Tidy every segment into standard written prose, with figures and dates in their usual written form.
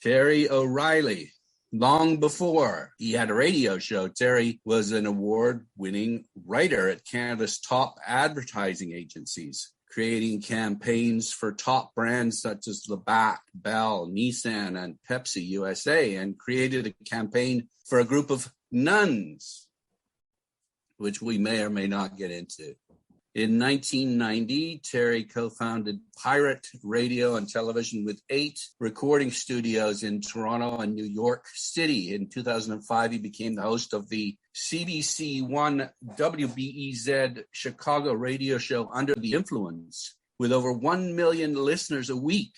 Terry O'Reilly. Long before he had a radio show, Terry was an award-winning writer at Canada's top advertising agencies, creating campaigns for top brands such as Labatt, Bell, Nissan, and Pepsi USA, and created a campaign for a group of nuns, which we may or may not get into. In 1990, Terry co-founded Pirate Radio and Television with 8 recording studios in Toronto and New York City. In 2005, he became the host of the CBC One WBEZ Chicago radio show Under the Influence. With over 1 million listeners a week,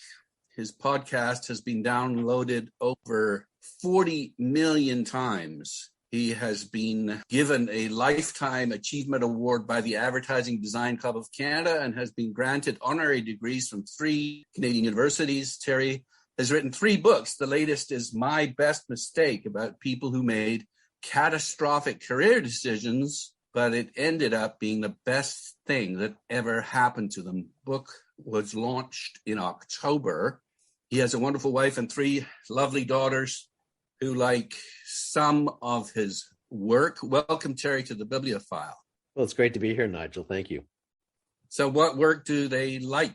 his podcast has been downloaded over 40 million times. He has been given a Lifetime Achievement Award by the Advertising Design Club of Canada and has been granted honorary degrees from 3 Canadian universities. Terry has written 3 books. The latest is My Best Mistake, about people who made catastrophic career decisions, but it ended up being the best thing that ever happened to them. The book was launched in October. He has a wonderful wife and 3 lovely daughters who like some of his work. Welcome, Terry, to the Bibliophile. Well, it's great to be here, Nigel. Thank you. So what work do they like?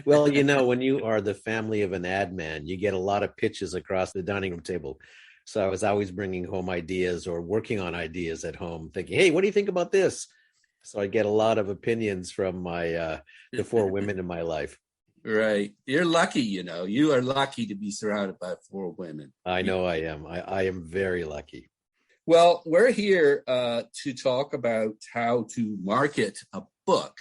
Well, you know, when you are the family of an ad man, you get a lot of pitches across the dining room table. So I was always bringing home ideas or working on ideas at home, thinking, hey, what do you think about this? So I get a lot of opinions from the 4 women in my life. Right. You're lucky, you know. You are lucky to be surrounded by 4 women. I know I am. I am very lucky. Well, we're here to talk about how to market a book.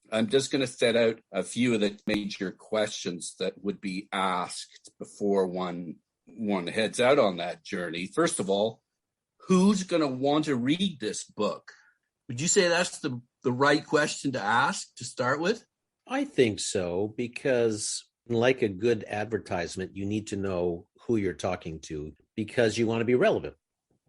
I'm just going to set out a few of the major questions that would be asked before one heads out on that journey. First of all, who's going to want to read this book? Would you say that's the right question to ask to start with? I think so, because like a good advertisement, you need to know who you're talking to because you want to be relevant.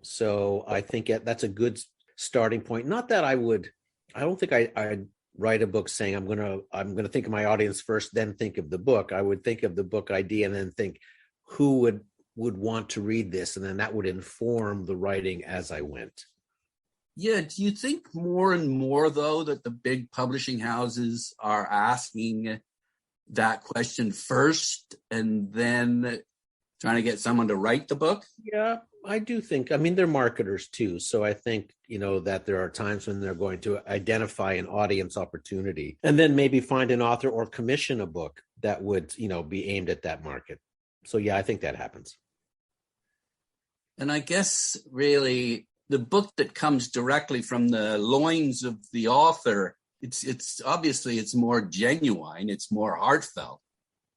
So I think that's a good starting point. Not that I don't think I'd write a book saying I'm going to think of my audience first, then think of the book. I would think of the book idea and then think who would want to read this, and then that would inform the writing as I went. Yeah, do you think more and more, though, that the big publishing houses are asking that question first and then trying to get someone to write the book? Yeah, I do think. I mean, they're marketers too. So I think, that there are times when they're going to identify an audience opportunity and then maybe find an author or commission a book that would, be aimed at that market. So, yeah, I think that happens. And I guess really the book that comes directly from the loins of the author, it's obviously it's more genuine, it's more heartfelt.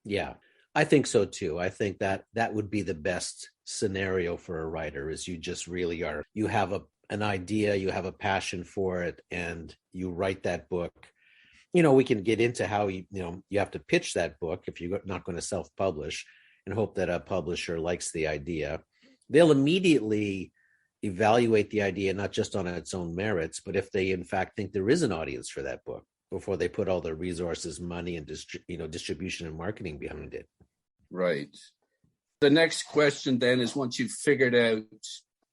Yeah, I think so too. I think that would be the best scenario for a writer, is you just really you have an idea, you have a passion for it, and you write that book. We can get into how you have to pitch that book if you're not going to self-publish, and hope that a publisher likes the idea. They'll immediately evaluate the idea, not just on its own merits, but if they in fact think there is an audience for that book before they put all their resources, money, and distribution and marketing behind it. Right. The next question then is, once you've figured out,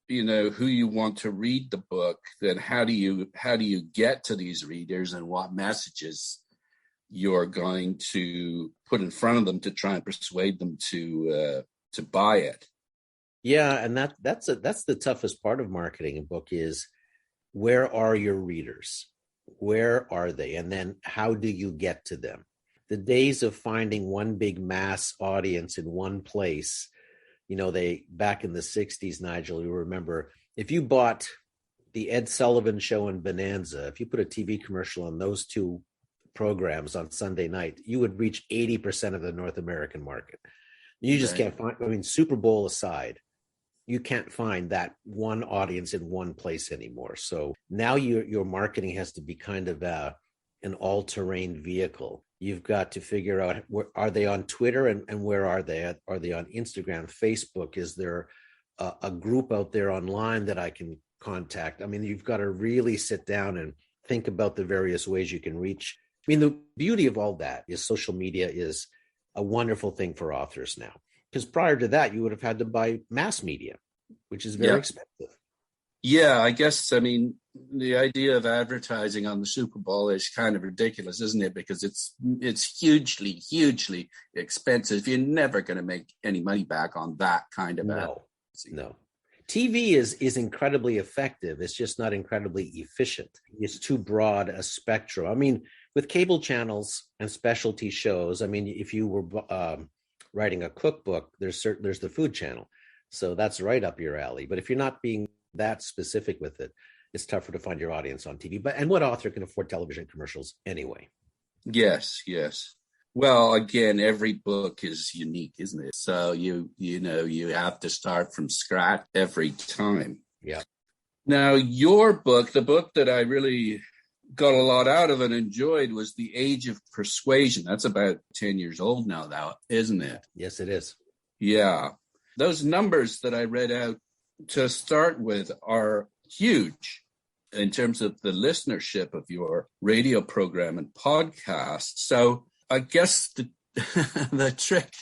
who you want to read the book, then how do you get to these readers, and what messages you're going to put in front of them to try and persuade them to buy it? Yeah, and that's the toughest part of marketing a book is, where are your readers? Where are they? And then how do you get to them? The days of finding one big mass audience in one place, they back in the 60s, Nigel, you remember, if you bought the Ed Sullivan Show and Bonanza, if you put a TV commercial on those 2 programs on Sunday night, you would reach 80% of the North American market. You just can't find, Super Bowl aside, you can't find that one audience in one place anymore. So now your marketing has to be kind of an all-terrain vehicle. You've got to figure out, are they on Twitter, and where are they? Are they on Instagram, Facebook? Is there a group out there online that I can contact? You've got to really sit down and think about the various ways you can reach. The beauty of all that is social media is a wonderful thing for authors now. Because prior to that, you would have had to buy mass media, which is very expensive. Yeah, I guess, I mean, the idea of advertising on the Super Bowl is kind of ridiculous, isn't it? Because it's hugely, hugely expensive. You're never going to make any money back on that kind of advertising. No. TV is incredibly effective. It's just not incredibly efficient. It's too broad a spectrum. I mean, with cable channels and specialty shows, I mean, if you were writing a cookbook, there's the food channel. So that's right up your alley. But if you're not being that specific with it, it's tougher to find your audience on TV. And what author can afford television commercials anyway? Yes. Well, again, every book is unique, isn't it? So you have to start from scratch every time. Yeah. Now, your book, the book that I really got a lot out of and enjoyed, was The Age of Persuasion. That's about 10 years old now, isn't it? Yes, it is. Yeah. Those numbers that I read out to start with are huge in terms of the listenership of your radio program and podcast. So I guess the trick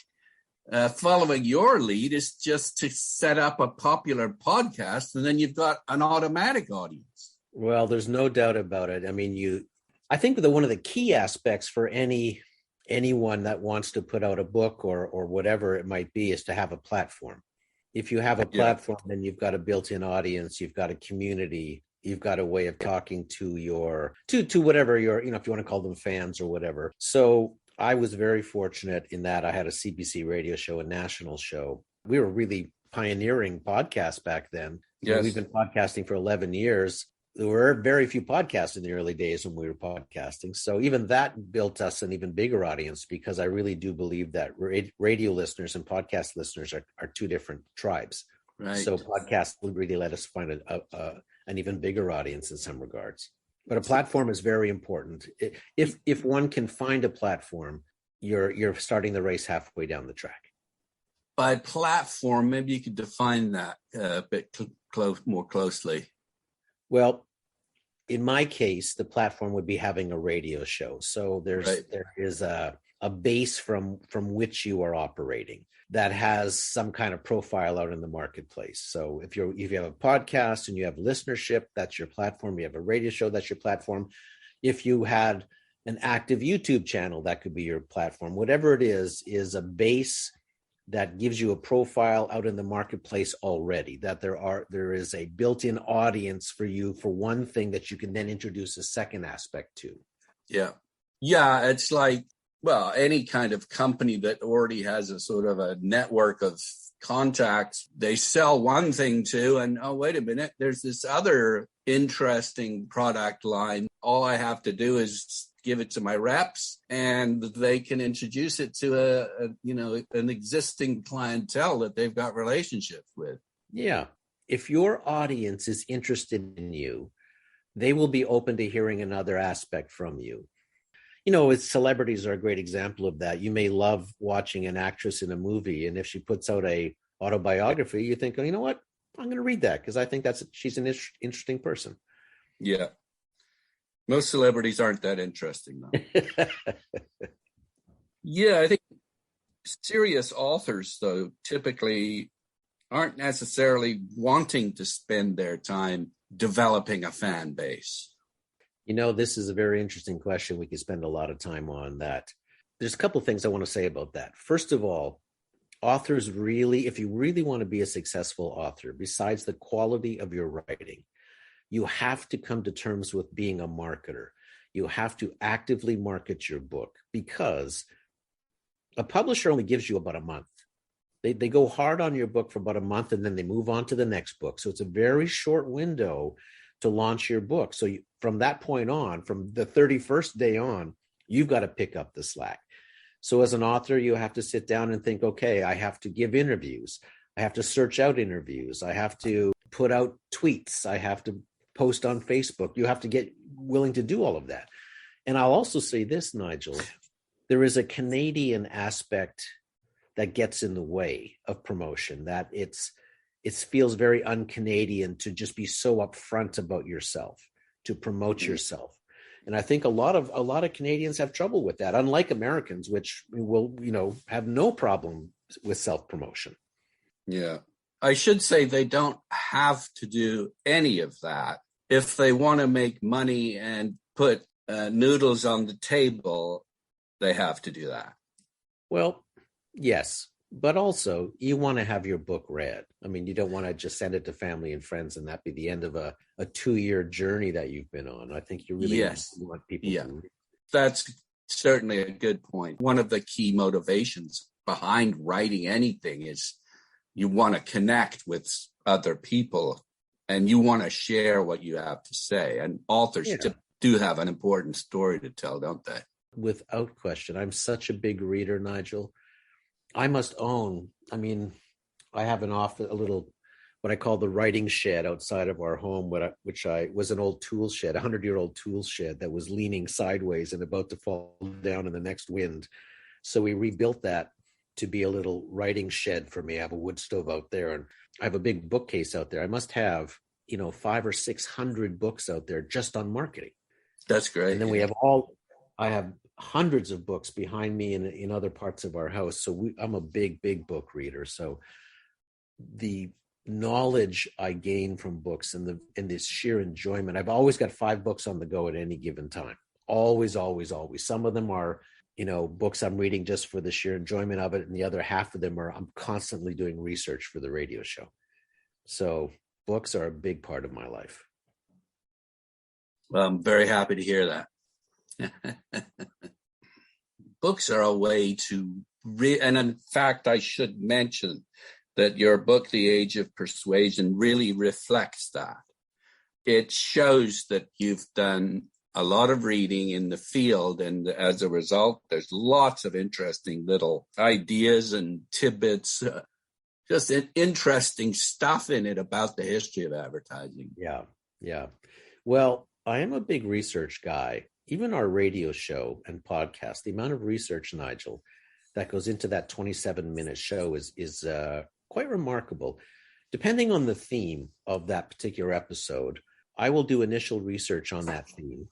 following your lead is just to set up a popular podcast, and then you've got an automatic audience. Well, there's no doubt about it. I mean, I think one of the key aspects for anyone that wants to put out a book or whatever it might be is to have a platform. If you have a platform, then you've got a built-in audience, you've got a community, you've got a way of talking to to whatever if you want to call them fans or whatever. So I was very fortunate in that I had a CBC radio show, a national show. We were really pioneering podcasts back then. Yes. We've been podcasting for 11 years. There were very few podcasts in the early days when we were podcasting. So even that built us an even bigger audience, because I really do believe that radio listeners and podcast listeners are two different tribes. Right. So podcasts will really let us find an even bigger audience in some regards. But a platform is very important. If one can find a platform, you're starting the race halfway down the track. By platform, maybe you could define that a bit more closely. Well, in my case, the platform would be having a radio show. So there is a base from which you are operating that has some kind of profile out in the marketplace. So if you have a podcast and you have listenership, that's your platform. You have a radio show, that's your platform. If you had an active YouTube channel, that could be your platform. Whatever it is a base that gives you a profile out in the marketplace already, that there is a built-in audience for you for one thing that you can then introduce a second aspect to. Yeah. It's like, well, any kind of company that already has a sort of a network of contacts, they sell one thing to, and oh, wait a minute, there's this other interesting product line. All I have to do is give it to my reps, and they can introduce it to an existing clientele that they've got relationships with. Yeah. If your audience is interested in you, they will be open to hearing another aspect from you. Celebrities are a great example of that. You may love watching an actress in a movie, and if she puts out a autobiography, you think, oh, you know what? I'm going to read that because I think she's an interesting person. Yeah. Most celebrities aren't that interesting, though. Yeah, I think serious authors, though, typically aren't necessarily wanting to spend their time developing a fan base. This is a very interesting question. We could spend a lot of time on that. There's a couple of things I want to say about that. First of all, authors really, if you really want to be a successful author, besides the quality of your writing, you have to come to terms with being a marketer. You have to actively market your book, because a publisher only gives you about a month. They go hard on your book for about a month, and then they move on to the next book. So it's a very short window to launch your book. So from that point on, from the 31st day on, you've got to pick up the slack. So as an author, you have to sit down and think, okay, I have to give interviews. I have to search out interviews. I have to put out tweets. I have to post on Facebook. You have to get willing to do all of that. And I'll also say this, Nigel, there is a Canadian aspect that gets in the way of promotion, that it feels very un-Canadian to just be so upfront about yourself, to promote yourself. And I think a lot of Canadians have trouble with that, unlike Americans, which will, have no problem with self-promotion. Yeah. I should say they don't have to do any of that. If they want to make money and put noodles on the table, they have to do that. Well, yes, but also you want to have your book read. I mean, you don't want to just send it to family and friends and that be the end of a 2-year journey that you've been on. I think you really want people to read. That's certainly a good point. One of the key motivations behind writing anything is you want to connect with other people and you want to share what you have to say. And authors do have an important story to tell, don't they? Without question. I'm such a big reader, Nigel. I must own, I have a little, what I call the writing shed outside of our home, which was an old tool shed, 100-year-old tool shed that was leaning sideways and about to fall down in the next wind. So we rebuilt that to be a little writing shed for me. I have a wood stove out there and I have a big bookcase out there. I must have, 500 or 600 books out there just on marketing. That's great. And then I have hundreds of books behind me in other parts of our house. So I'm a big, big book reader. So the knowledge I gain from books and this sheer enjoyment, I've always got 5 books on the go at any given time. Always, always, always. Some of them are, books I'm reading just for the sheer enjoyment of it. And the other half of them I'm constantly doing research for the radio show. So books are a big part of my life. Well, I'm very happy to hear that. Books are a way to and in fact, I should mention that your book, The Age of Persuasion, really reflects that. It shows that you've done a lot of reading in the field, and as a result, there's lots of interesting little ideas and tidbits, just interesting stuff in it about the history of advertising. Yeah. Well, I am a big research guy. Even our radio show and podcast, the amount of research, Nigel, that goes into that 27-minute show is quite remarkable. Depending on the theme of that particular episode, I will do initial research on that theme.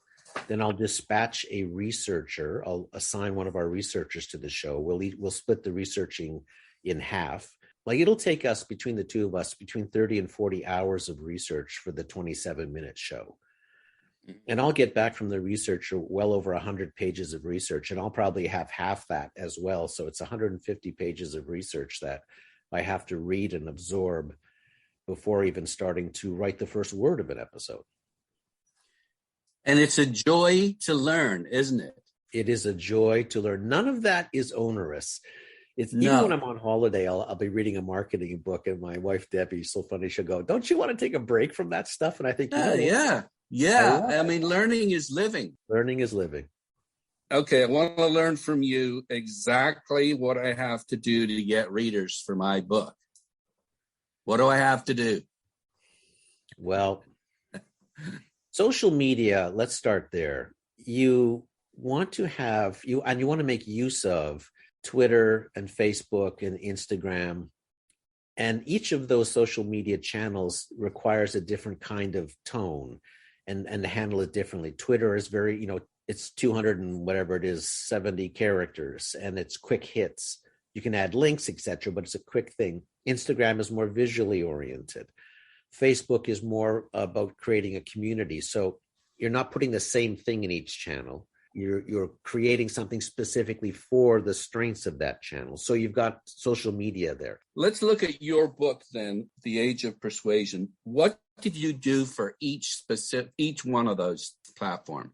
Then I'll dispatch a researcher. I'll assign one of our researchers to the show. We'll split the researching in half. Like it'll take us, between the two of us, between 30 and 40 hours of research for the 27-minute show. And I'll get back from the researcher well over 100 pages of research, and I'll probably have half that as well. So it's 150 pages of research that I have to read and absorb before even starting to write the first word of an episode. And it's a joy to learn, isn't it? It is a joy to learn. None of that is onerous. Even when I'm on holiday, I'll be reading a marketing book, and my wife, Debbie, so funny, she'll go, "Don't you want to take a break from that stuff?" And I think, yeah. I mean, learning is living. Learning is living. Okay, I want to learn from you exactly what I have to do to get readers for my book. What do I have to do? Well, social media, let's start there. You want to make use of Twitter and Facebook and Instagram. And each of those social media channels requires a different kind of tone and to handle it differently. Twitter is very, it's 200 and whatever it is, 70 characters, and it's quick hits. You can add links, etc., but it's a quick thing. Instagram is more visually oriented. Facebook is more about creating a community. So you're not putting the same thing in each channel. You're creating something specifically for the strengths of that channel. So you've got social media there. Let's look at your book then, The Age of Persuasion. What did you do for each one of those platforms?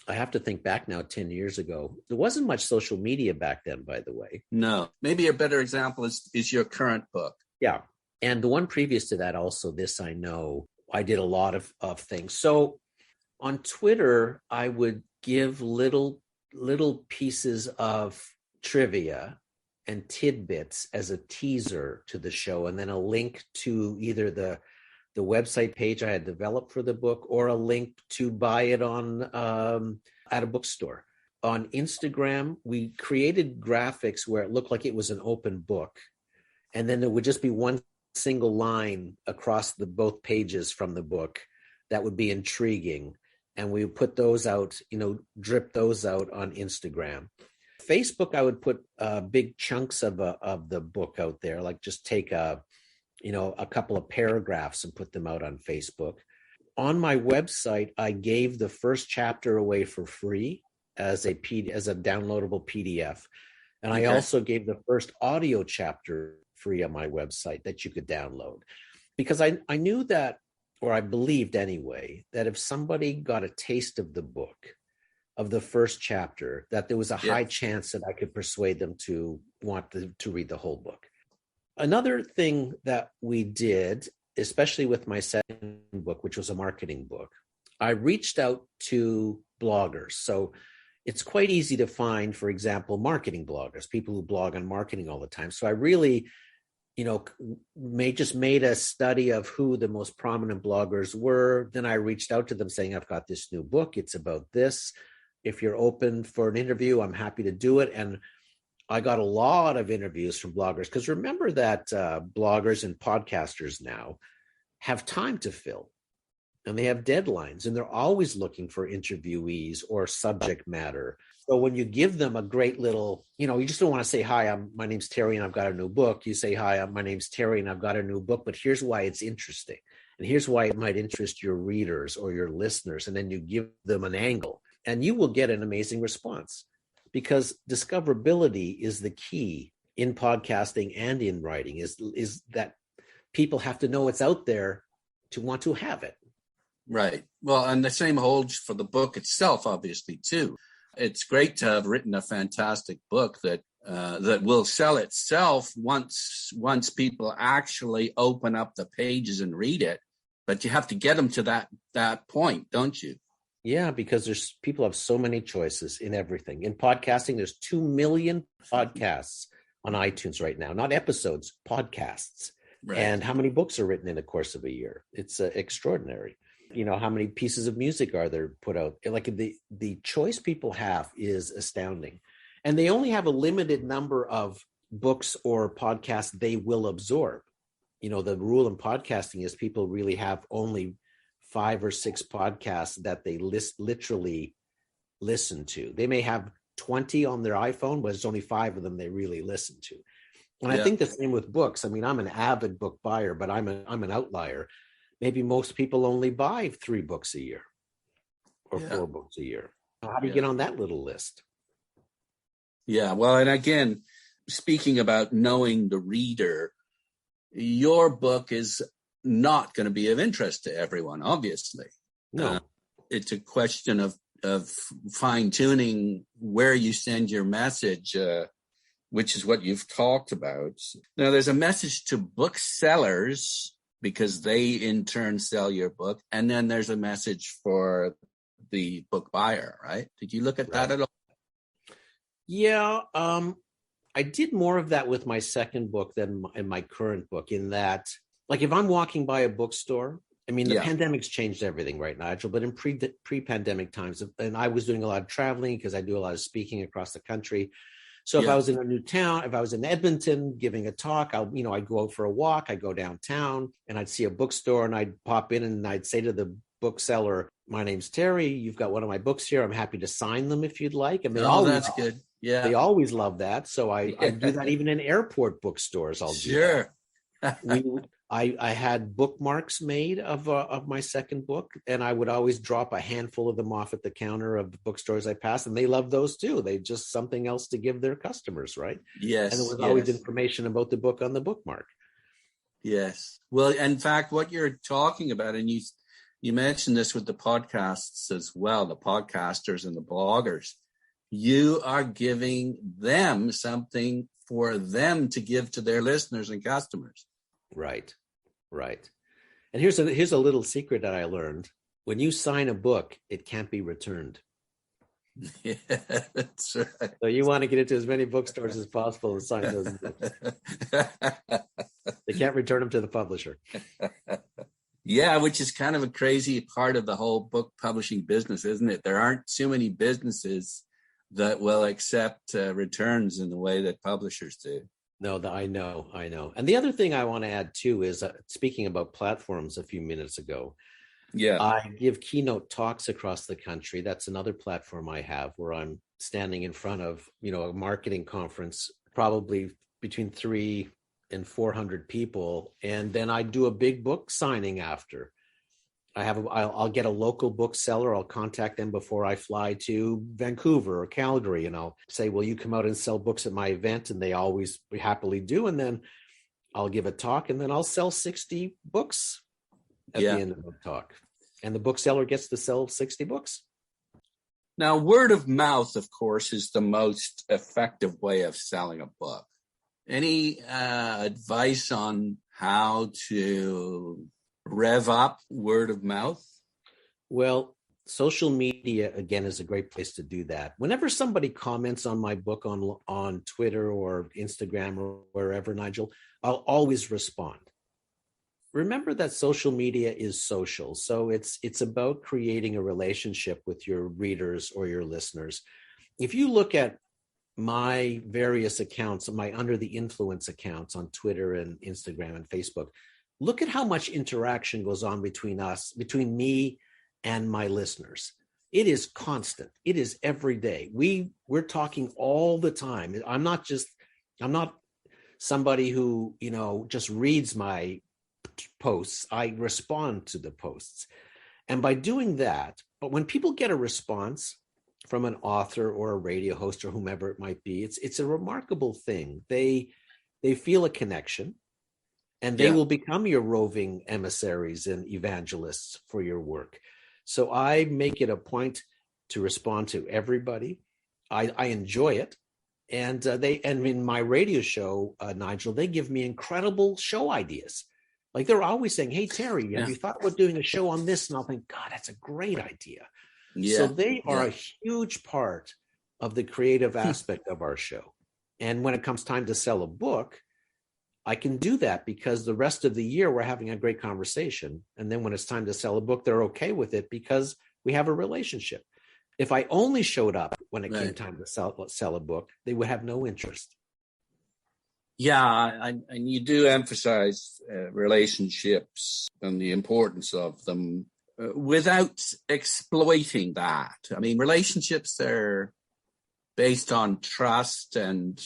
I have to think back now, 10 years ago. There wasn't much social media back then, by the way. No. Maybe a better example is your current book. Yeah. And the one previous to that also, This I Know, I did a lot of things. So on Twitter, I would give little pieces of trivia and tidbits as a teaser to the show, and then a link to either the website page I had developed for the book or a link to buy it on at a bookstore. On Instagram, we created graphics where it looked like it was an open book, and then there would just be one single line across both pages from the book that would be intriguing. and we put those out, drip those out on Instagram. Facebook, I would put big chunks of the book out there, like just take a couple of paragraphs and put them out on Facebook. On my website, I gave the first chapter away for free as a downloadable PDF. And I also gave the first audio chapter free on my website that you could download. Because I knew that, or I believed anyway, that if somebody got a taste of the book, of the first chapter, that there was a high chance that I could persuade them to want to read the whole book. Another thing that we did, especially with my second book, which was a marketing book, I reached out to bloggers. So it's quite easy to find, for example, marketing bloggers, people who blog on marketing all the time. So I really, made a study of who the most prominent bloggers were. Then I reached out to them saying, I've got this new book. It's about this. If you're open for an interview, I'm happy to do it. And I got a lot of interviews from bloggers, because remember that bloggers and podcasters now have time to fill, and they have deadlines, and they're always looking for interviewees or subject matter. So when you give them a great little, you just don't want to say, hi, my name's Terry and I've got a new book. You say, hi, my name's Terry and I've got a new book, but here's why it's interesting. And here's why it might interest your readers or your listeners. And then you give them an angle, and you will get an amazing response, because discoverability is the key in podcasting and in writing, is that people have to know it's out there to want to have it. Right. Well, and the same holds for the book itself, obviously, too. It's great to have written a fantastic book that will sell itself once people actually open up the pages and read it. But you have to get them to that point, don't you? Yeah, because people have so many choices in everything. In podcasting, there's 2 million podcasts on iTunes right now, not episodes, podcasts. Right. And how many books are written in the course of a year? It's extraordinary. How many pieces of music are there put out? Like the choice people have is astounding. And they only have a limited number of books or podcasts they will absorb. The rule in podcasting is people really have only 5 or 6 podcasts that they literally listen to. They may have 20 on their iPhone, but it's only 5 of them they really listen to. And I think the same with books. I mean, I'm an avid book buyer, but I'm an outlier. Maybe most people only buy 3 books a year or 4 books a year. How do you get on that little list? Yeah, well, and again, speaking about knowing the reader, your book is not going to be of interest to everyone, obviously. No. It's a question of fine-tuning where you send your message, which is what you've talked about. Now, there's a message to booksellers, because they in turn sell your book. And then there's a message for the book buyer, right? Did you look at that at all? Yeah, I did more of that with my second book than in my current book, in that, like, if I'm walking by a bookstore, I mean, the pandemic's changed everything, right, Nigel? But in pre-pandemic times, and I was doing a lot of traveling because I do a lot of speaking across the country. So if I was in a new town, if I was in Edmonton giving a talk, I'd go out for a walk, I'd go downtown and I'd see a bookstore and I'd pop in and I'd say to the bookseller, my name's Terry, you've got one of my books here. I'm happy to sign them if you'd like. And that's good. Yeah. They always love that. So I do that even in airport bookstores. I'll do that. I had bookmarks made of my second book, and I would always drop a handful of them off at the counter of the bookstores I passed, and they loved those too. They just something else to give their customers, right? Yes. And there was always information about the book on the bookmark. Yes. Well, in fact, what you're talking about, and you mentioned this with the podcasts as well, the podcasters and the bloggers, you are giving them something for them to give to their listeners and customers. Right. And here's a little secret that I learned. When you sign a book, it can't be returned. Yeah, that's right. So you want to get into as many bookstores as possible and sign those books. They can't return them to the publisher. Yeah, which is kind of a crazy part of the whole book publishing business, isn't it? There aren't too many businesses that will accept returns in the way that publishers do. No, I know. And the other thing I want to add too is speaking about platforms a few minutes ago, Yeah. I give keynote talks across the country. That's another platform I have where I'm standing in front of, a marketing conference, probably between 300 and 400 people. And then I do a big book signing after. I'll get a local bookseller. I'll contact them before I fly to Vancouver or Calgary, and I'll say, will you come out and sell books at my event? And they always happily do. And then I'll give a talk, and then I'll sell 60 books at the end of the talk. And the bookseller gets to sell 60 books. Now, word of mouth, of course, is the most effective way of selling a book. Any advice on how to rev up word of mouth? Well, social media, again, is a great place to do that. Whenever somebody comments on my book on Twitter or Instagram or wherever, Nigel, I'll always respond. Remember that social media is social. So it's about creating a relationship with your readers or your listeners. If you look at my various accounts, my Under the Influence accounts on Twitter and Instagram and Facebook, look at how much interaction goes on between me and my listeners. It is constant. It is every day. We're talking all the time. I'm not somebody who, just reads my posts. I respond to the posts. And by doing that, but when people get a response from an author or a radio host or whomever it might be, it's a remarkable thing. They feel a connection. And they will become your roving emissaries and evangelists for your work. So I make it a point to respond to everybody. I enjoy it. And in my radio show, Nigel, they give me incredible show ideas. Like they're always saying, hey, Terry, have you thought about doing a show on this? And I'll think, God, that's a great idea. Yeah. So they are a huge part of the creative aspect of our show. And when it comes time to sell a book, I can do that because the rest of the year we're having a great conversation. And then when it's time to sell a book, they're okay with it because we have a relationship. If I only showed up when it came time to sell a book, they would have no interest. Yeah, and you do emphasize relationships and the importance of them without exploiting that. I mean, relationships are based on trust, and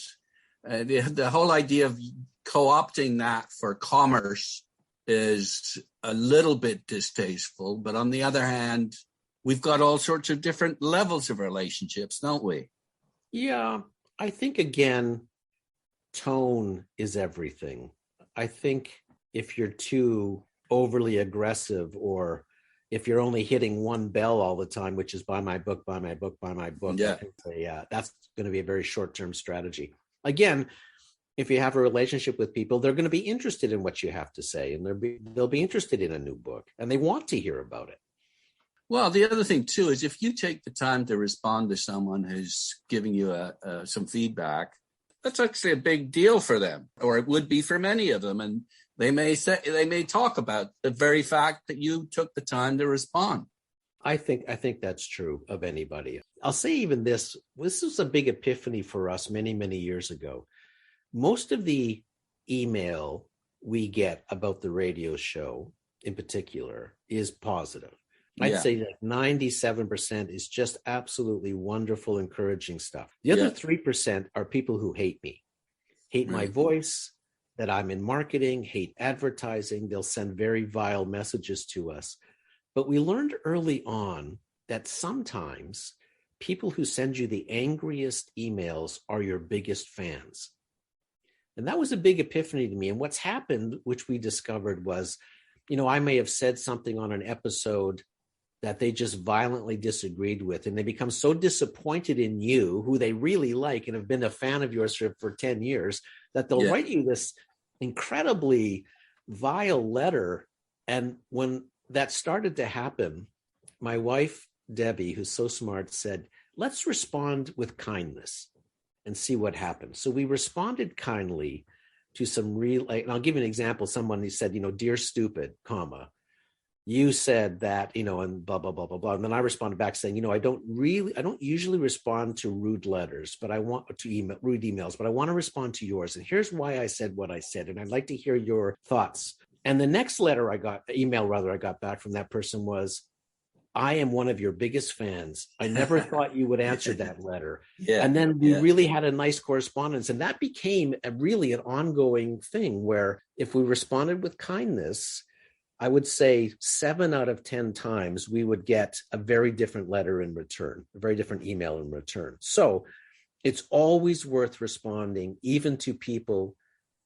the whole idea of co-opting that for commerce is a little bit distasteful. But on the other hand, we've got all sorts of different levels of relationships, don't we? Yeah, I think, again, tone is everything. I think if you're too overly aggressive, or if you're only hitting one bell all the time, which is buy my book, buy my book, buy my book, I think that's going to be a very short-term strategy. Again, if you have a relationship with people, they're going to be interested in what you have to say, and they'll be interested in a new book, and they want to hear about it. Well, the other thing, too, is if you take the time to respond to someone who's giving you some feedback, that's actually a big deal for them, or it would be for many of them. And they may talk about the very fact that you took the time to respond. I think that's true of anybody. I'll say even this was a big epiphany for us many, many years ago. Most of the email we get about the radio show in particular is positive. I'd say that 97% is just absolutely wonderful, encouraging stuff. The other 3% are people who hate me, hate my voice, that I'm in marketing, hate advertising. They'll send very vile messages to us. But we learned early on that sometimes people who send you the angriest emails are your biggest fans. And that was a big epiphany to me. And what's happened, which we discovered, was, I may have said something on an episode that they just violently disagreed with, and they become so disappointed in you, who they really like and have been a fan of yours for 10 years, that they'll write you this incredibly vile letter. And when that started to happen, my wife, Debbie, who's so smart, said, let's respond with kindness and see what happens. So we responded kindly to some real, and I'll give you an example. Someone who said, dear stupid, comma, you said that, and blah, blah, blah, blah, blah. And then I responded back saying, I don't usually respond to rude letters, but I want to rude emails, but I want to respond to yours. And here's why I said what I said. And I'd like to hear your thoughts And the next email rather, I got back from that person was, I am one of your biggest fans. I never thought you would answer that letter. Yeah. And then we really had a nice correspondence. And that became really an ongoing thing where if we responded with kindness, I would say 7 out of 10 times we would get a very different letter in return, a very different email in return. So it's always worth responding, even to people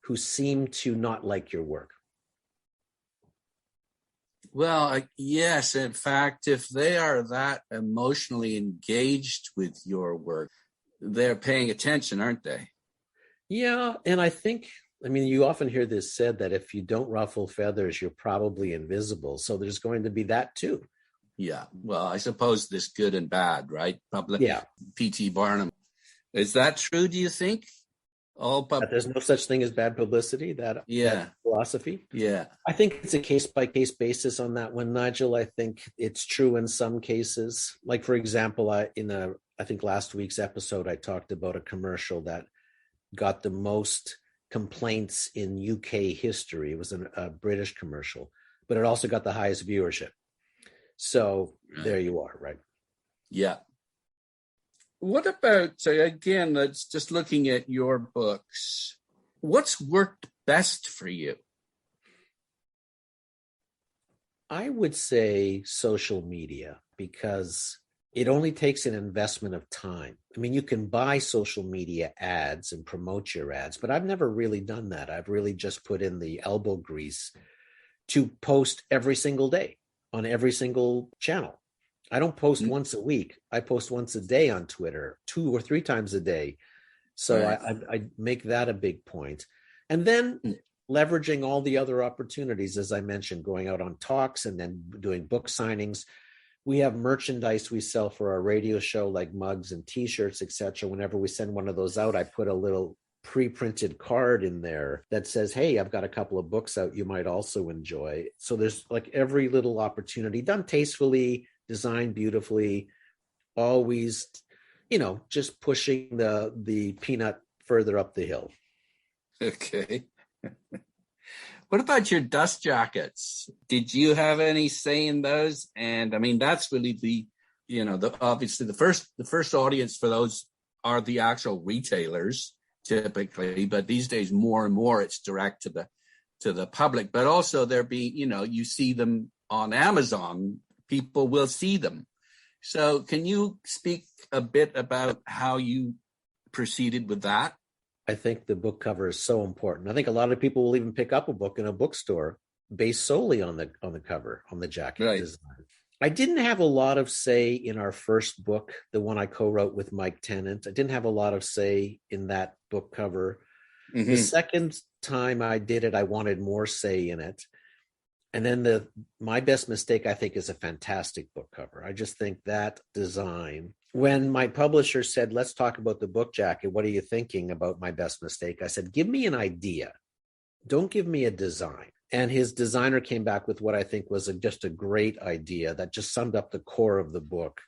who seem to not like your work. Well, yes. In fact, if they are that emotionally engaged with your work, they're paying attention, aren't they? Yeah. And I think, you often hear this said that if you don't ruffle feathers, you're probably invisible. So there's going to be that too. Yeah. Well, I suppose this good and bad, right? Public. Yeah. P.T. Barnum. Is that true, do you think? That there's no such thing as bad publicity, that philosophy. Yeah. I think it's a case-by-case basis on that one, Nigel. I think it's true in some cases. Like, for example, I think last week's episode, I talked about a commercial that got the most complaints in UK history. It was a British commercial, but it also got the highest viewership. So there you are, right? Yeah. What about, again, let's just looking at your books, what's worked best for you? I would say social media, because it only takes an investment of time. You can buy social media ads and promote your ads, but I've never really done that. I've really just put in the elbow grease to post every single day on every single channel. I don't post once a week. I post once a day on Twitter, 2 or 3 times a day. So I make that a big point. And then leveraging all the other opportunities, as I mentioned, going out on talks and then doing book signings. We have merchandise we sell for our radio show, like mugs and T-shirts, etc. Whenever we send one of those out, I put a little pre-printed card in there that says, hey, I've got a couple of books out you might also enjoy. So there's like every little opportunity, done tastefully, designed beautifully, always, just pushing the peanut further up the hill. Okay. What about your dust jackets? Did you have any say in those? And that's really obviously the first audience for those are the actual retailers typically, but these days more and more it's direct to the public. But also there be, you see them on Amazon, people will see them. So can you speak a bit about how you proceeded with that? I think the book cover is so important. I think a lot of people will even pick up a book in a bookstore based solely on the cover, on the jacket design. I didn't have a lot of say in our first book, the one I co-wrote with Mike Tennant. I didn't have a lot of say in that book cover. Mm-hmm. The second time I did it, I wanted more say in it. And then My Best Mistake, I think, is a fantastic book cover. I just think that design. When my publisher said, let's talk about the book jacket, what are you thinking about My Best Mistake? I said, give me an idea. Don't give me a design. And his designer came back with what I think was just a great idea that just summed up the core of the book,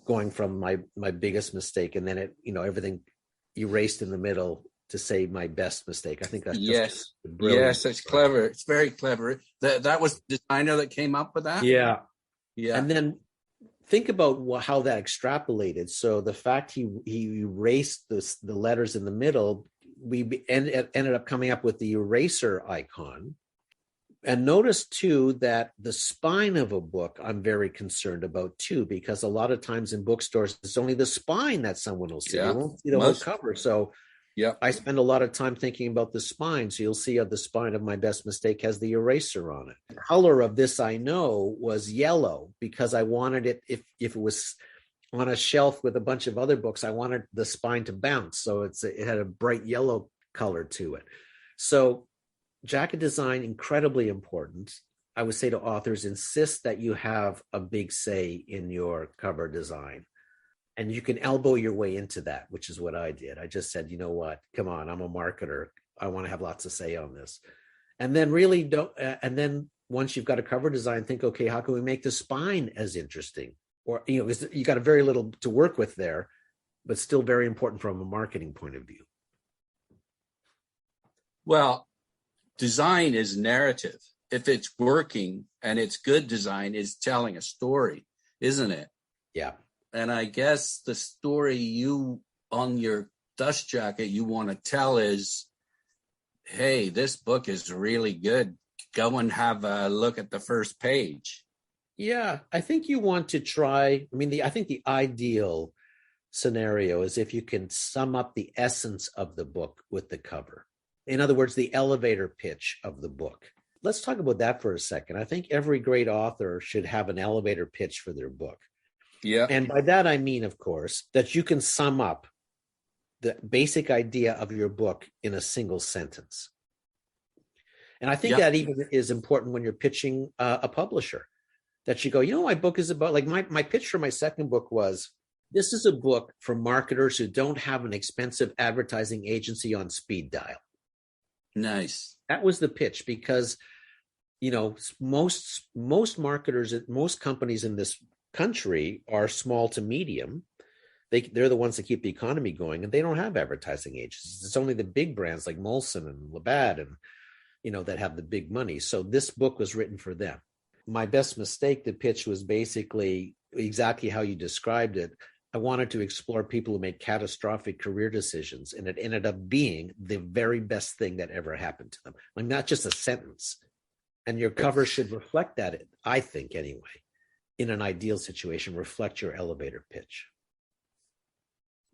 going from my biggest mistake, and then it, everything erased in the middle to say my best mistake. I think that's just brilliant. Yes, it's clever. It's very clever. That was the designer that came up with that? Yeah. And then think about how that extrapolated. So the fact he erased the letters in the middle, we ended up coming up with the eraser icon. And notice too that the spine of a book I'm very concerned about too, because a lot of times in bookstores it's only the spine that someone will see. They won't see the whole cover. So I spend a lot of time thinking about the spine. So you'll see the spine of My Best Mistake has the eraser on it. The color of this, I know, was yellow because I wanted it, if it was on a shelf with a bunch of other books, I wanted the spine to bounce. So it had a bright yellow color to it. So jacket design, incredibly important. I would say to authors, insist that you have a big say in your cover design. And you can elbow your way into that, which is what I did. I just said, you know what, come on, I'm a marketer. I want to have lots of say on this. And then and then once you've got a cover design, think, okay, how can we make the spine as interesting? Or, you got a very little to work with there, but still very important from a marketing point of view. Well, design is narrative. if it's working and it's good design, is telling a story, isn't it? Yeah. And I guess the story you on your dust jacket you want to tell is, hey, this book is really good. Go and have a look at the first page. Yeah, I think you want to try. I mean, I think the ideal scenario is if you can sum up the essence of the book with the cover. In other words, the elevator pitch of the book. Let's talk about that for a second. I think every great author should have an elevator pitch for their book. Yeah. And by that, I mean, of course, that you can sum up the basic idea of your book in a single sentence. And I think that even is important when you're pitching a publisher, that you go, my book is about, like my pitch for my second book was, this is a book for marketers who don't have an expensive advertising agency on speed dial. Nice. That was the pitch, because, most marketers at most companies in this country are small to medium. They're the ones that keep the economy going, and they don't have advertising agencies. It's only the big brands like Molson and Labatt and, that have the big money. So this book was written for them. My best mistake, the pitch was basically exactly how you described it. I wanted to explore people who made catastrophic career decisions, and it ended up being the very best thing that ever happened to them. Like, not just a sentence. And your cover should reflect that, I think, anyway, in an ideal situation, reflect your elevator pitch.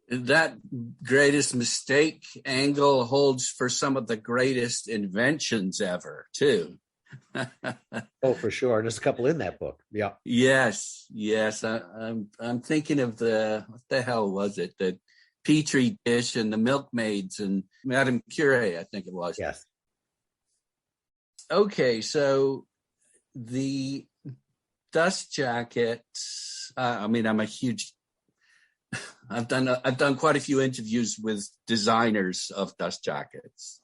That greatest mistake angle holds for some of the greatest inventions ever, too. Oh, for sure. And there's a couple in that book. Yeah. Yes. I'm thinking of what the hell was it? The Petri dish and the milkmaids and Madame Curie, I think it was. Yes. Okay, so the dust jacket. I'm a huge. I've done quite a few interviews with designers of dust jackets.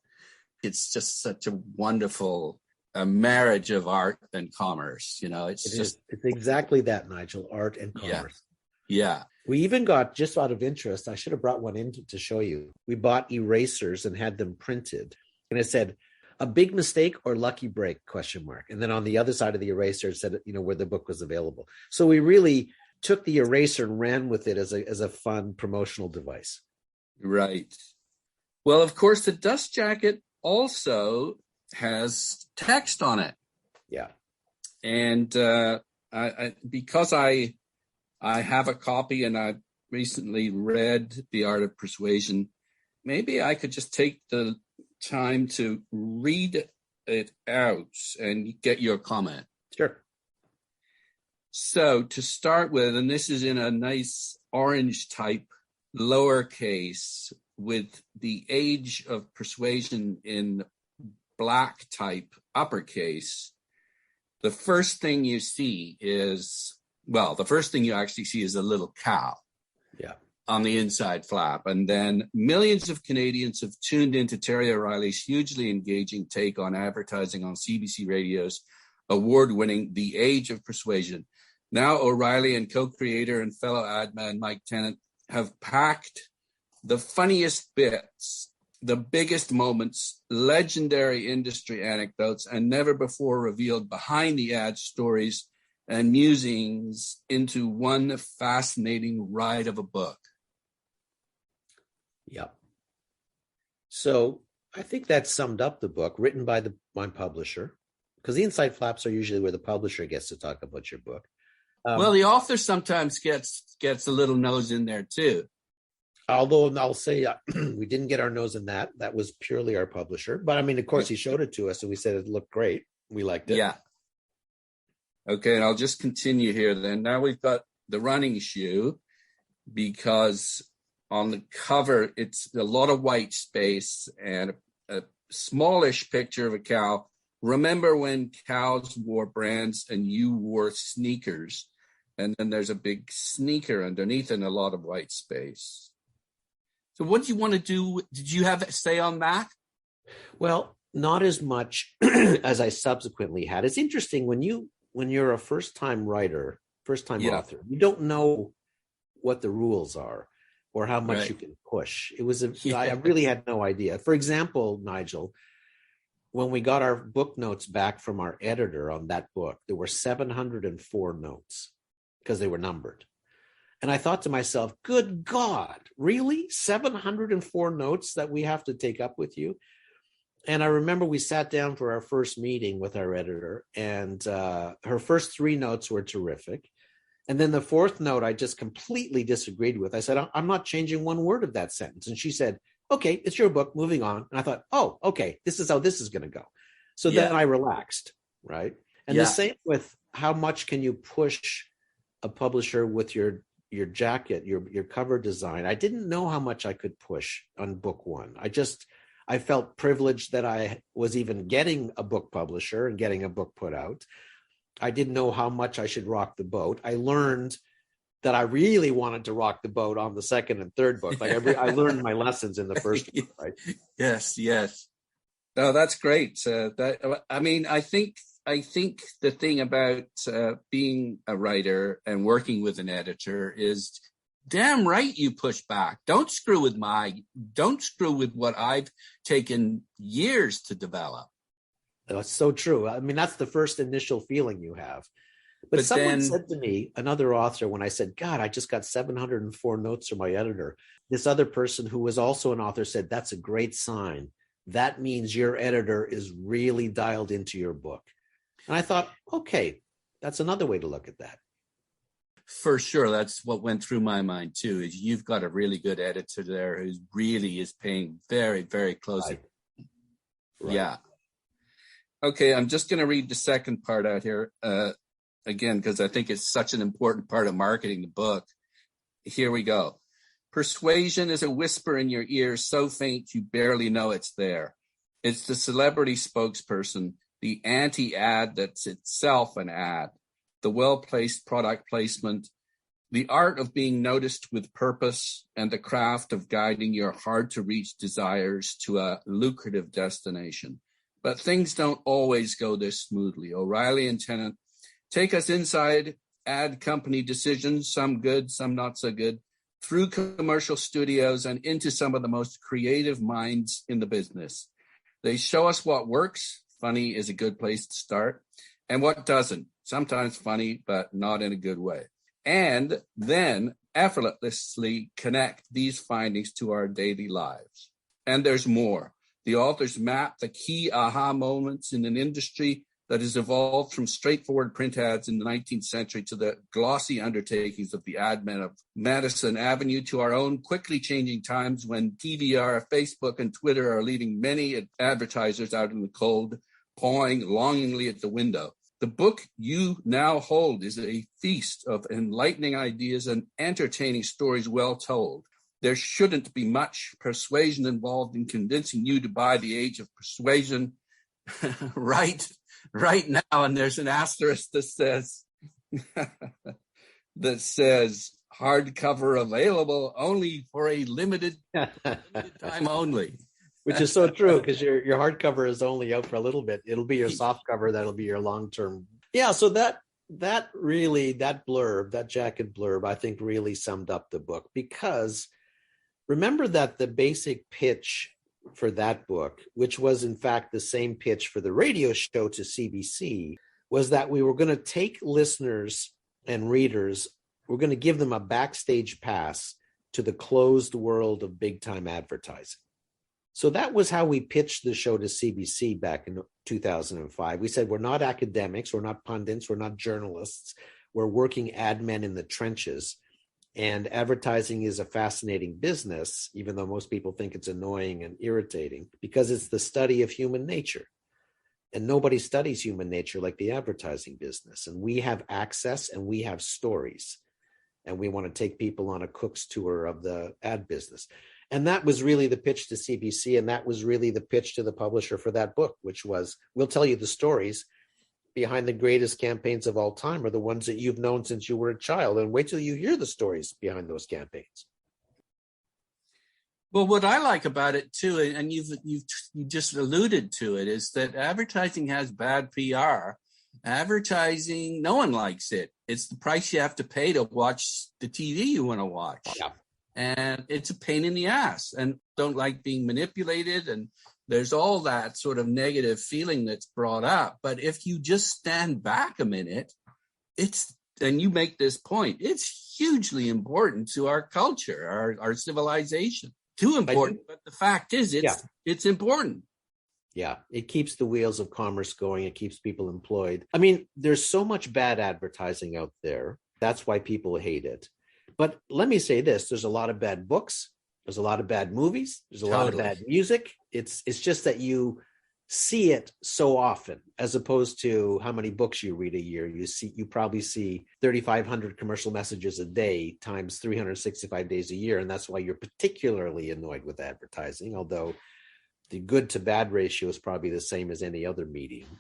It's just such a wonderful marriage of art and commerce. It's exactly that, Nigel, art and commerce. Yeah. We even got, just out of interest, I should have brought one in to show you. We bought erasers and had them printed. And it said, a big mistake or lucky break, ? And then on the other side of the eraser, it said, where the book was available. So we really took the eraser and ran with it as a fun promotional device. Right. Well, of course, the dust jacket also has text on it. Yeah. And because I have a copy and I recently read The Art of Persuasion, maybe I could just take the time to read it out and get your comment. Sure. So to start with, and this is in a nice orange type, lowercase, with the age of persuasion in black type, uppercase, the first thing you see is, the first thing you actually see is a little cow. Yeah. On the inside flap. And then millions of Canadians have tuned into Terry O'Reilly's hugely engaging take on advertising on CBC Radio's award-winning The Age of Persuasion. Now O'Reilly and co-creator and fellow ad man Mike Tennant have packed the funniest bits, the biggest moments, legendary industry anecdotes, and never before revealed behind the ad stories and musings into one fascinating ride of a book. Yep. So I think that summed up the book, written by my publisher, because the inside flaps are usually where the publisher gets to talk about your book. The author sometimes gets a little nose in there too. Although I'll say we didn't get our nose in that. That was purely our publisher. But of course, he showed it to us and we said it looked great. We liked it. Yeah. Okay, and I'll just continue here then. Now we've got the running shoe, because on the cover, it's a lot of white space and a smallish picture of a cow. Remember when cows wore brands and you wore sneakers? And then there's a big sneaker underneath and a lot of white space. So what do you want to do? Did you have a say on that? Well, not as much as I subsequently had. It's interesting when you're a first-time writer, first-time author, you don't know what the rules are or how much you can push. I really had no idea. For example, Nigel, when we got our book notes back from our editor on that book, there were 704 notes because they were numbered. And I thought to myself, good God, really? 704 notes that we have to take up with you? And I remember we sat down for our first meeting with our editor, and her first 3 notes were terrific. And then the 4th note, I just completely disagreed with. I said, I'm not changing one word of that sentence. And she said, okay, it's your book, moving on. And I thought, oh, okay, this is how this is going to go. So then I relaxed, right? And the same with how much can you push a publisher with your jacket, your cover design. I didn't know how much I could push on book 1. I felt privileged that I was even getting a book publisher and getting a book put out. I didn't know how much I should rock the boat. I learned that I really wanted to rock the boat on the 2nd and 3rd book. Like I learned my lessons in the first book, right? Yes. No, that's great. I think the thing about being a writer and working with an editor is damn right you push back. Don't screw with what I've taken years to develop. That's so true. I mean, that's the first initial feeling you have. But someone said to me, another author, when I said, God, I just got 704 notes from my editor, this other person who was also an author said, that's a great sign. That means your editor is really dialed into your book. And I thought, okay, that's another way to look at that. For sure. That's what went through my mind too, is you've got a really good editor there who really is paying very, very close. Right. Yeah. Okay, I'm just going to read the second part out here again, because I think it's such an important part of marketing the book. Here we go. Persuasion is a whisper in your ear so faint you barely know it's there. It's the celebrity spokesperson, the anti-ad that's itself an ad, the well-placed product placement, the art of being noticed with purpose, and the craft of guiding your hard-to-reach desires to a lucrative destination. But things don't always go this smoothly. O'Reilly and Tennant take us inside ad company decisions, some good, some not so good, through commercial studios and into some of the most creative minds in the business. They show us what works. Funny is a good place to start. And what doesn't. Sometimes funny, but not in a good way. And then effortlessly connect these findings to our daily lives. And there's more. The authors map the key aha moments in an industry that has evolved from straightforward print ads in the 19th century to the glossy undertakings of the ad men of Madison Avenue to our own quickly changing times when TVR, Facebook, and Twitter are leaving many advertisers out in the cold, pawing longingly at the window. The book you now hold is a feast of enlightening ideas and entertaining stories well told. There shouldn't be much persuasion involved in convincing you to buy The Age of Persuasion right now. And there's an asterisk that says hardcover available only for a limited time only. Which is so true, because your hardcover is only out for a little bit. It'll be your soft cover that'll be your long-term. Yeah, so that blurb, that jacket blurb, I think really summed up the book, because remember that the basic pitch for that book, which was in fact the same pitch for the radio show to CBC, was that we were going to take listeners and readers, we're going to give them a backstage pass to the closed world of big-time advertising. So that was how we pitched the show to CBC back in 2005. We said, we're not academics, we're not pundits, we're not journalists, we're working ad men in the trenches. And advertising is a fascinating business, even though most people think it's annoying and irritating, because it's the study of human nature. And nobody studies human nature like the advertising business. And we have access and we have stories. And we want to take people on a cook's tour of the ad business. And that was really the pitch to CBC. And that was really the pitch to the publisher for that book, which was, we'll tell you the stories behind the greatest campaigns of all time are the ones that you've known since you were a child. And wait till you hear the stories behind those campaigns. Well, what I like about it too, and you just alluded to it, is that advertising has bad PR. Advertising, no one likes it. It's the price you have to pay to watch the TV you want to watch. Yeah. And it's a pain in the ass, and don't like being manipulated, and There's all that sort of negative feeling that's brought up. But if you just stand back a minute, and you make this point, it's hugely important to our culture, our civilization. Too important, but the fact is, it's important. Yeah, it keeps the wheels of commerce going. It keeps people employed. I mean, there's so much bad advertising out there. That's why people hate it. But let me say this, there's a lot of bad books. There's a lot of bad movies. There's a lot of bad music. It's just that you see it so often, as opposed to how many books you read a year. You probably see 3,500 commercial messages a day times 365 days a year. And that's why you're particularly annoyed with advertising, although the good to bad ratio is probably the same as any other medium.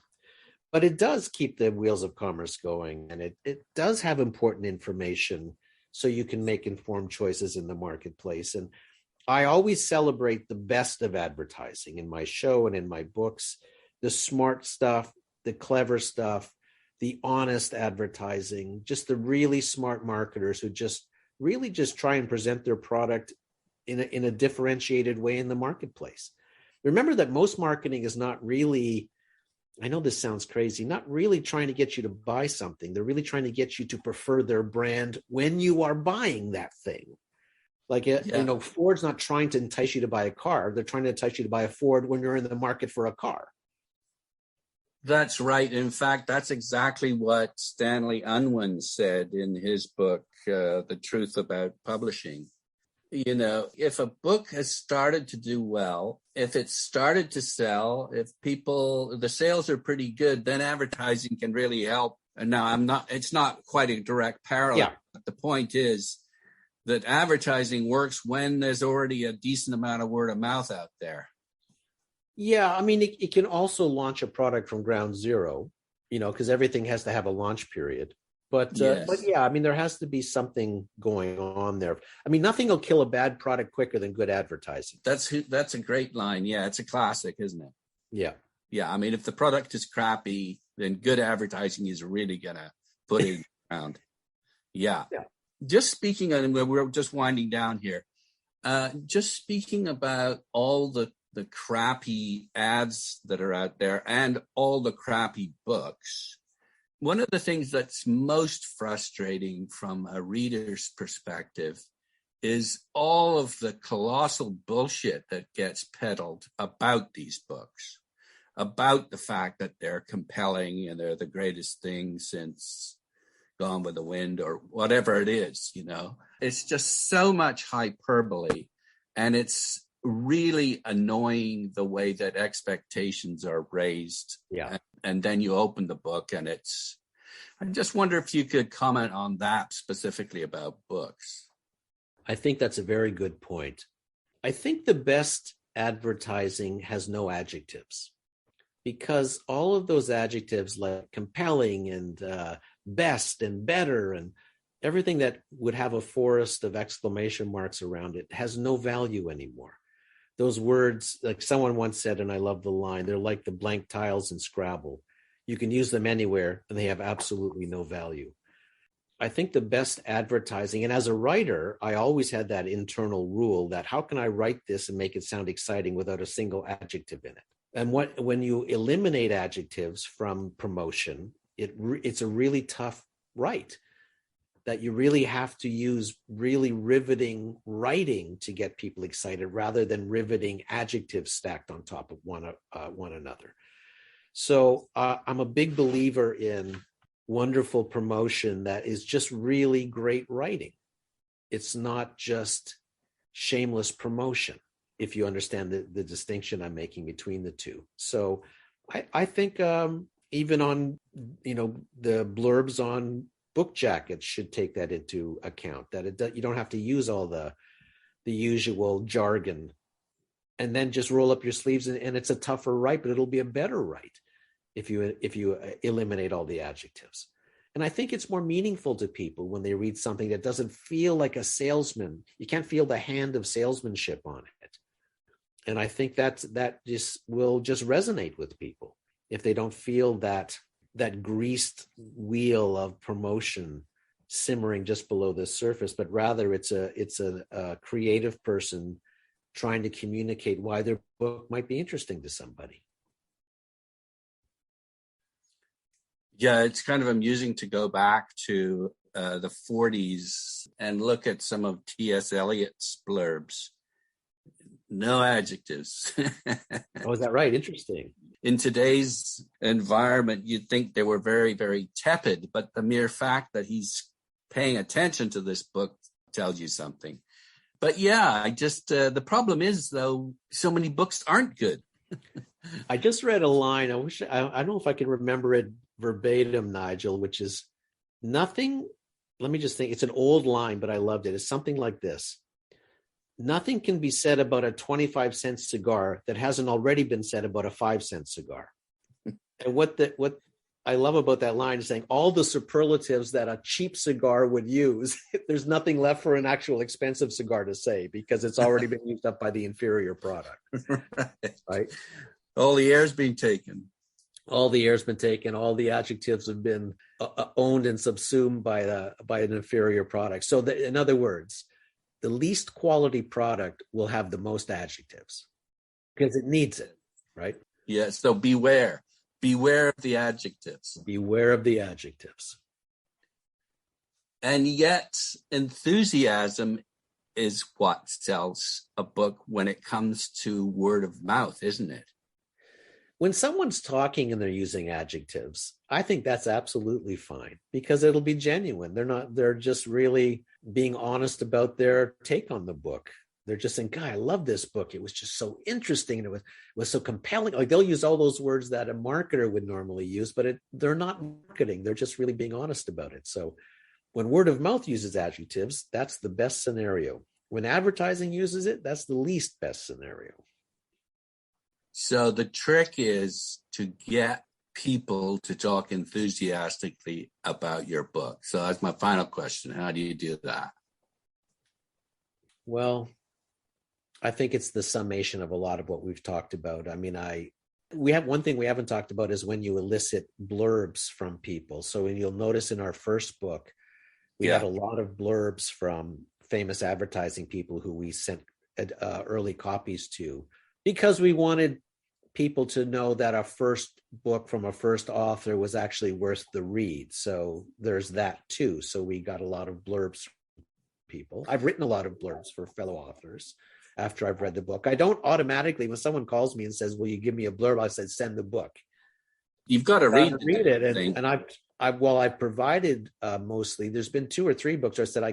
But it does keep the wheels of commerce going, and it does have important information so you can make informed choices in the marketplace. And I always celebrate the best of advertising in my show and in my books, the smart stuff, the clever stuff, the honest advertising, just the really smart marketers who just really just try and present their product in a differentiated way in the marketplace. Remember that most marketing is not really, I know this sounds crazy, not really trying to get you to buy something. They're really trying to get you to prefer their brand when you are buying that thing. Like, Ford's not trying to entice you to buy a car. They're trying to entice you to buy a Ford when you're in the market for a car. That's right. In fact, that's exactly what Stanley Unwin said in his book, The Truth About Publishing. You know, if a book has started to do well, if it's started to sell, if the sales are pretty good, then advertising can really help. And now it's not quite a direct parallel. Yeah. But the point is that advertising works when there's already a decent amount of word of mouth out there. Yeah, I mean, it can also launch a product from ground zero, because everything has to have a launch period. But yeah, I mean, there has to be something going on there. I mean, nothing will kill a bad product quicker than good advertising. That's a great line. Yeah, it's a classic, isn't it? Yeah. Yeah, I mean, if the product is crappy, then good advertising is really going to put it around. Yeah. Just speaking, and we're just winding down here, just speaking about all the crappy ads that are out there and all the crappy books. One of the things that's most frustrating from a reader's perspective is all of the colossal bullshit that gets peddled about these books, about the fact that they're compelling and they're the greatest thing since Gone with the Wind or whatever it is, It's just so much hyperbole, and it's really annoying the way that expectations are raised. Yeah. And then you open the book and I just wonder if you could comment on that specifically about books. I think that's a very good point. I think the best advertising has no adjectives, because all of those adjectives like compelling and best and better and everything that would have a forest of exclamation marks around it has no value anymore. Those words, like someone once said, and I love the line, they're like the blank tiles in Scrabble. You can use them anywhere and they have absolutely no value. I think the best advertising, and as a writer, I always had that internal rule that how can I write this and make it sound exciting without a single adjective in it? And when you eliminate adjectives from promotion, it's a really tough write, that you really have to use really riveting writing to get people excited rather than riveting adjectives stacked on top of one another. So I'm a big believer in wonderful promotion that is just really great writing. It's not just shameless promotion, if you understand the distinction I'm making between the two. So I think even on, the blurbs on book jackets should take that into account, that you don't have to use all the usual jargon and then just roll up your sleeves and it's a tougher write, but it'll be a better write if you eliminate all the adjectives. And I think it's more meaningful to people when they read something that doesn't feel like a salesman. You can't feel the hand of salesmanship on it. And I think that just will just resonate with people if they don't feel that greased wheel of promotion simmering just below the surface, but rather it's a creative person trying to communicate why their book might be interesting to somebody. Yeah, it's kind of amusing to go back to the 40s and look at some of T.S. Eliot's blurbs. No adjectives. Oh, is that right? Interesting. In today's environment, you'd think they were very, very tepid, but the mere fact that he's paying attention to this book tells you something. But yeah, I just, the problem is, though, so many books aren't good. I just read a line. I don't know if I can remember it verbatim, Nigel, which is nothing. Let me just think. It's an old line, but I loved it. It's something like this. Nothing can be said about a 25-cent cigar that hasn't already been said about a 5-cent cigar. And what I love about that line is saying all the superlatives that a cheap cigar would use, there's nothing left for an actual expensive cigar to say because it's already been used up by the inferior product. Right? All the air's being taken. All the air's been taken. All the adjectives have been owned and subsumed by an inferior product. So in other words, the least quality product will have the most adjectives because it needs it, right? Yeah, so beware. Beware of the adjectives. Beware of the adjectives. And yet, enthusiasm is what sells a book when it comes to word of mouth, isn't it? When someone's talking and they're using adjectives, I think that's absolutely fine because it'll be genuine. They're just really being honest about their take on the book. They're just saying, God, I love this book. It was just so interesting. And it was so compelling. Like they'll use all those words that a marketer would normally use, but they're not marketing. They're just really being honest about it. So when word of mouth uses adjectives, that's the best scenario. When advertising uses it, that's the least best scenario. So the trick is to get people to talk enthusiastically about your book. So that's my final question. How do you do that? Well, I think it's the summation of a lot of what we've talked about. I mean, we have one thing we haven't talked about is when you elicit blurbs from people. So you'll notice in our first book, we had a lot of blurbs from famous advertising people who we sent early copies to because we wanted people to know that a first book from a first author was actually worth the read. So there's that too. So we got a lot of blurbs from people. I've written a lot of blurbs for fellow authors after I've read the book. I don't automatically, when someone calls me and says, will you give me a blurb? I said, send the book. You've got to read it. And I've provided mostly, there's been 2 or 3 books where I said, I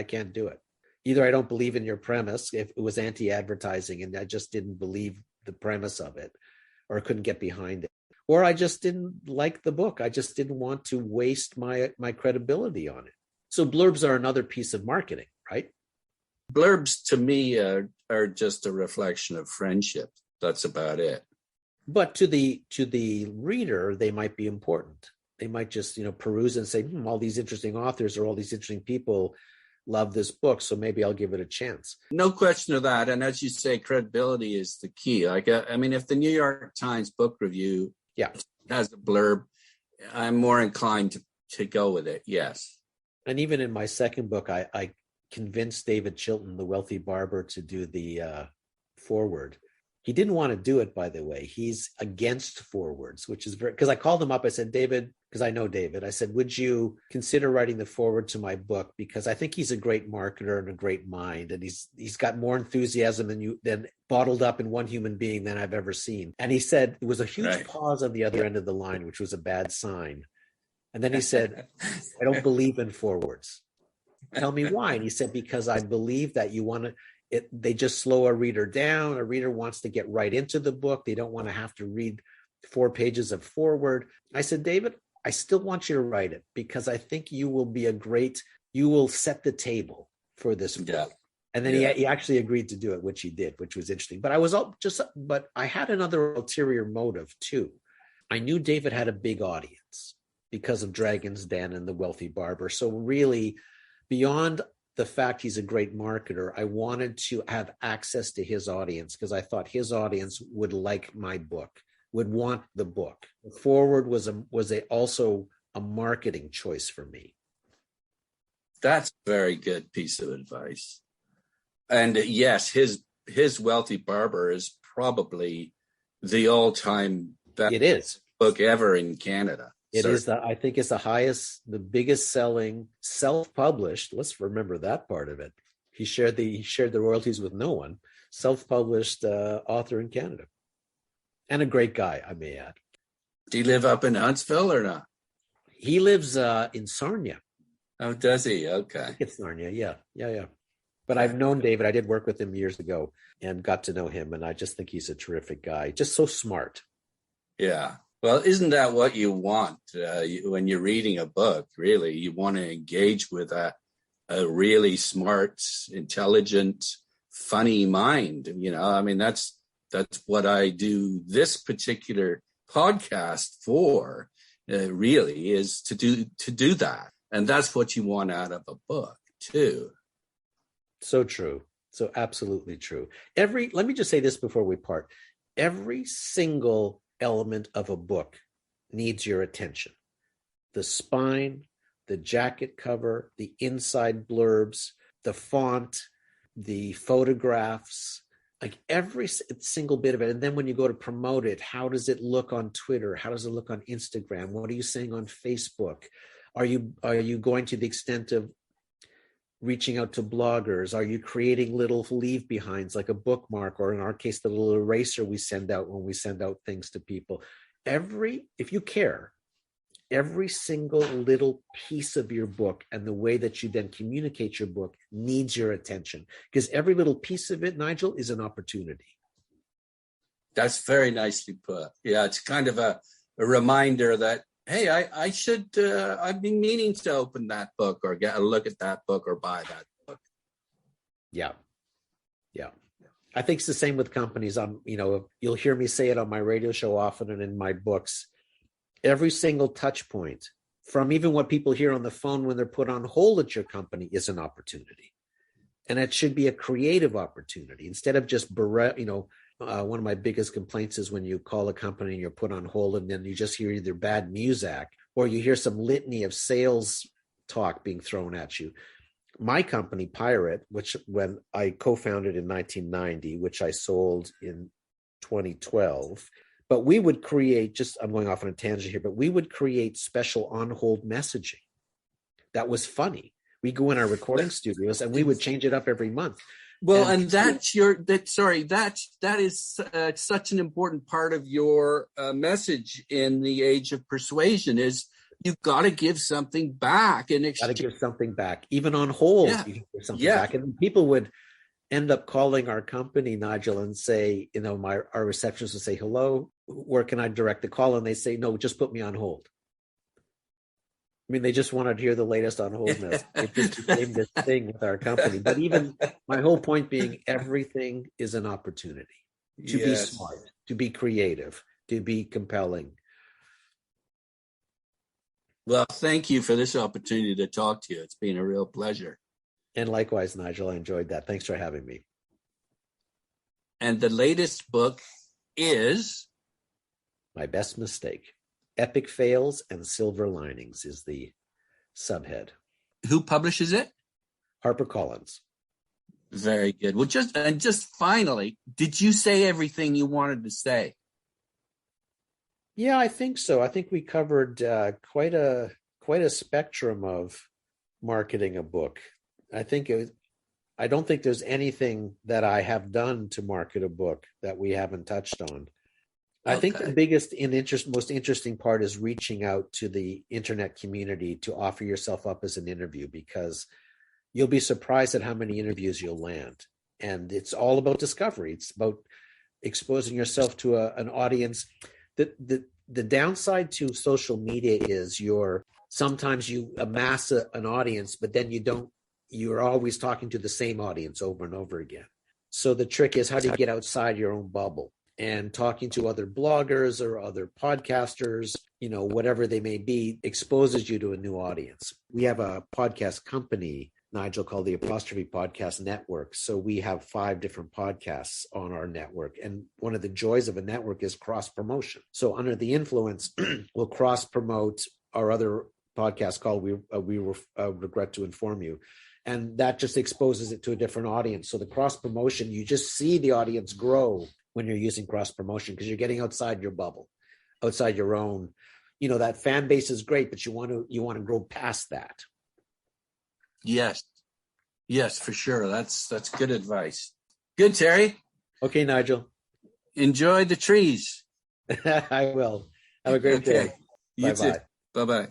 can't do it. Either I don't believe in your premise, if it was anti-advertising and I just didn't believe the premise of it or couldn't get behind it, or I just didn't like the book. I just didn't want to waste my credibility on it. So blurbs are another piece of marketing, right? Blurbs to me are just a reflection of friendship. That's about it. But to the reader, they might be important. They might just, peruse and say, all these interesting authors or all these interesting people love this book, so maybe I'll give it a chance. No question of that. And as you say, credibility is the key. Like, I mean, if the New York Times book review has a blurb, I'm more inclined to go with it. Yes. And even in my second book, I convinced David Chilton, the wealthy barber, to do the foreword. He didn't want to do it, by the way. He's against forewords, which is because I called him up. I said, David, because I know David, I said, would you consider writing the foreword to my book? Because I think he's a great marketer and a great mind. And he's got more enthusiasm than bottled up in one human being than I've ever seen. And he said, it was a huge pause on the other end of the line, which was a bad sign. And then he said, I don't believe in forewords. Tell me why. And he said, because I believe that you want to, they just slow a reader down. A reader wants to get right into the book. They don't want to have to read 4 pages of foreword. I said, David, I still want you to write it because I think you will set the table for this book. Yeah. And then he actually agreed to do it, which he did, which was interesting. But I had another ulterior motive too. I knew David had a big audience because of Dragon's Den and The Wealthy Barber. So really, beyond the fact he's a great marketer, I wanted to have access to his audience because I thought his audience would like my book, would want the book. The foreword was also a marketing choice for me. That's a very good piece of advice. And yes, his his Wealthy Barber is probably the all-time best It is. book ever in Canada. It is I think it's the biggest selling self-published. Let's remember that part of it. He shared the royalties with no one. Self-published author in Canada, and a great guy, I may add. Do you live up in Huntsville or not? He lives in Sarnia. Oh, does he? Okay. I think it's Sarnia. Yeah. But I've known David. I did work with him years ago and got to know him, and I just think he's a terrific guy. Just so smart. Yeah. Well, isn't that what you want when you're reading a book? Really, you want to engage with a really smart, intelligent, funny mind. I mean, that's what I do this particular podcast for. Really, is to do that, and that's what you want out of a book too. So true. So absolutely true. Let me just say this before we part. Every single element of a book needs your attention. The spine, the jacket cover, the inside blurbs, the font, the photographs, like every single bit of it. And then when you go to promote it, how does it look on Twitter? How does it look on Instagram? What are you saying on Facebook? Are you going to the extent of reaching out to bloggers? Are you creating little leave behinds like a bookmark, or in our case, the little eraser we send out when we send out things to people? If you care, every single little piece of your book and the way that you then communicate your book needs your attention, because every little piece of it, Nigel, is an opportunity. That's very nicely put. Yeah, it's kind of a reminder that, hey, I've been meaning to open that book or get a look at that book or buy that book. Yeah. I think it's the same with companies. You'll hear me say it on my radio show often and in my books. Every single touch point, from even what people hear on the phone when they're put on hold at your company, is an opportunity. And it should be a creative opportunity instead of just, one of my biggest complaints is when you call a company and you're put on hold and then you just hear either bad music or you hear some litany of sales talk being thrown at you. My company, Pirate, which when I co-founded in 1990, which I sold in 2012, but we would create, I'm going off on a tangent here, but we would create special on-hold messaging that was funny. We go in our recording studios and we would change it up every month. Well, and that is such an important part of your message in the age of persuasion is you've got to give something back. And got to give something back, even on hold. Yeah. You can give something back, and people would end up calling our company, Nigel, and say, our receptionist would say, "Hello, where can I direct the call?" And they say, "No, just put me on hold." I mean, they just wanted to hear the latest on hold news. It just became this thing with our company. But even my whole point being, everything is an opportunity to be smart, to be creative, to be compelling. Well, thank you for this opportunity to talk to you. It's been a real pleasure. And likewise, Nigel, I enjoyed that. Thanks for having me. And the latest book is? My Best Mistake. Epic Fails and Silver Linings is the subhead. Who publishes it? HarperCollins. Very good. Well, just finally, did you say everything you wanted to say? Yeah, I think so. I think we covered quite a spectrum of marketing a book. I don't think there's anything that I have done to market a book that we haven't touched on. I think the biggest most interesting part is reaching out to the internet community to offer yourself up as an interview, because you'll be surprised at how many interviews you'll land. And it's all about discovery. It's about exposing yourself to an audience. The downside to social media is sometimes you amass an audience, but then you're always talking to the same audience over and over again. So the trick is, how do you get outside your own bubble? And talking to other bloggers or other podcasters, whatever they may be, exposes you to a new audience. We have a podcast company, Nigel, called the Apostrophe Podcast Network. So we have 5 different podcasts on our network. And one of the joys of a network is cross-promotion. So under the influence, we'll cross-promote our other podcast called We Regret to Inform You. And that just exposes it to a different audience. So the cross promotion, you just see the audience grow when you're using cross promotion because you're getting outside your bubble, outside your own. That fan base is great, but you want to grow past that. Yes, for sure. That's good advice. Good, Terry. Okay, Nigel. Enjoy the trees. I will. Have a great day. You too. Bye-bye. Bye-bye.